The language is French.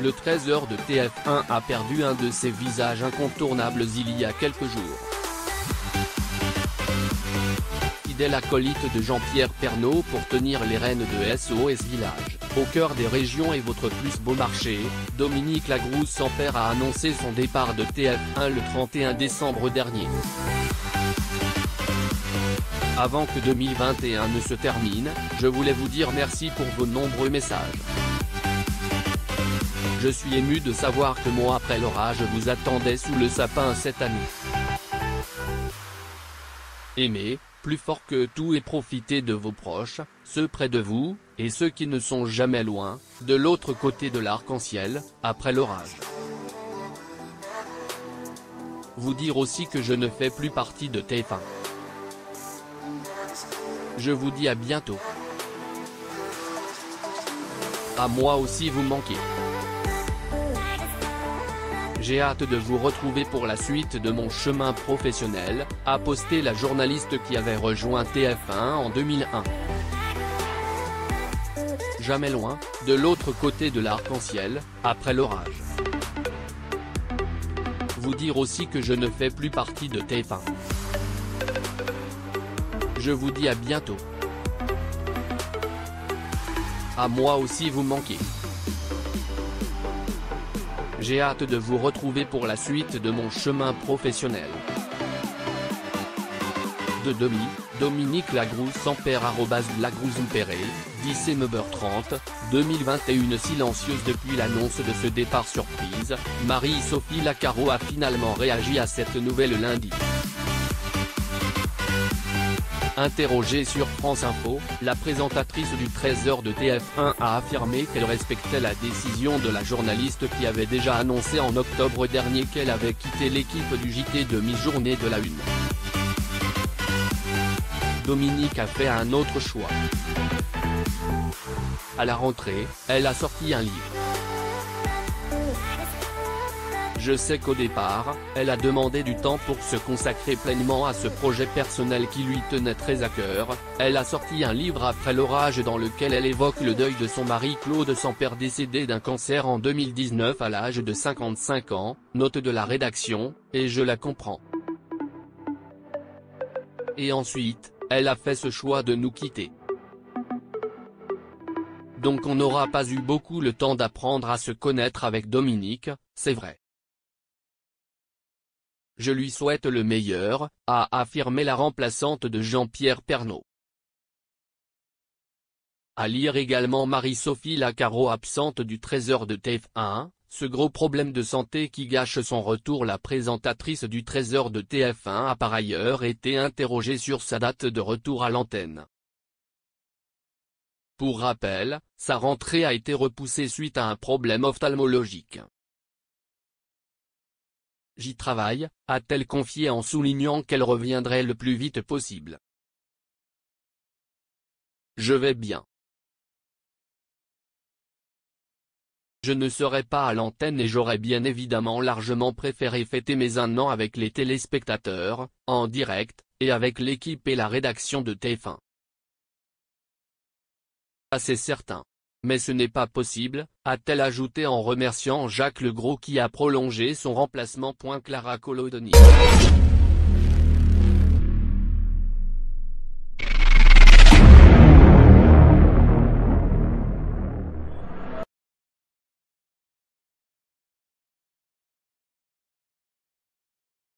Le trésor de TF1 a perdu un de ses visages incontournables il y a quelques jours. Fidèle acolyte de Jean-Pierre Pernaut pour tenir les rênes de SOS Village, au cœur des régions et votre plus beau marché, Dominique Lagrouze-Sampère a annoncé son départ de TF1 le 31 décembre dernier. Avant que 2021 ne se termine, je voulais vous dire merci pour vos nombreux messages. Je suis ému de savoir que moi après l'orage vous attendais sous le sapin cette année. Aimez, plus fort que tout et profitez de vos proches, ceux près de vous, et ceux qui ne sont jamais loin, de l'autre côté de l'arc-en-ciel, après l'orage. Vous dire aussi que je ne fais plus partie de TF1. Je vous dis à bientôt. À moi aussi vous manquez. J'ai hâte de vous retrouver pour la suite de mon chemin professionnel, a posté la journaliste qui avait rejoint TF1 en 2001. Jamais loin, de l'autre côté de l'arc-en-ciel, après l'orage. Vous dire aussi que je ne fais plus partie de TF1. Je vous dis à bientôt. À moi aussi vous manquez. J'ai hâte de vous retrouver pour la suite de mon chemin professionnel. De Dominique Lagrouze-Sampère @LagrouzeMpéré, 10 2021 silencieuse depuis l'annonce de ce départ surprise, Marie-Sophie Lacaro a finalement réagi à cette nouvelle lundi. Interrogée sur France Info, la présentatrice du Trésor de TF1 a affirmé qu'elle respectait la décision de la journaliste qui avait déjà annoncé en octobre dernier qu'elle avait quitté l'équipe du JT de mi-journée de la Une. Dominique a fait un autre choix. À la rentrée, elle a sorti un livre. Je sais qu'au départ, elle a demandé du temps pour se consacrer pleinement à ce projet personnel qui lui tenait très à cœur. Elle a sorti un livre après l'orage dans lequel elle évoque le deuil de son mari Claude Sampère décédé d'un cancer en 2019 à l'âge de 55 ans, note de la rédaction, et je la comprends. Et ensuite, elle a fait ce choix de nous quitter. Donc on n'aura pas eu beaucoup le temps d'apprendre à se connaître avec Dominique, c'est vrai. Je lui souhaite le meilleur, a affirmé la remplaçante de Jean-Pierre Pernaut. À lire également Marie-Sophie Lacaro absente du Trésor de TF1, ce gros problème de santé qui gâche son retour. La présentatrice du Trésor de TF1 a par ailleurs été interrogée sur sa date de retour à l'antenne. Pour rappel, sa rentrée a été repoussée suite à un problème ophtalmologique. J'y travaille, a-t-elle confié en soulignant qu'elle reviendrait le plus vite possible. Je vais bien. Je ne serai pas à l'antenne et j'aurais bien évidemment largement préféré fêter mes 1 an avec les téléspectateurs, en direct, et avec l'équipe et la rédaction de TF1. Ça c'est certain. Mais ce n'est pas possible, a-t-elle ajouté en remerciant Jacques Legros qui a prolongé son remplacement. Clara Colodoni.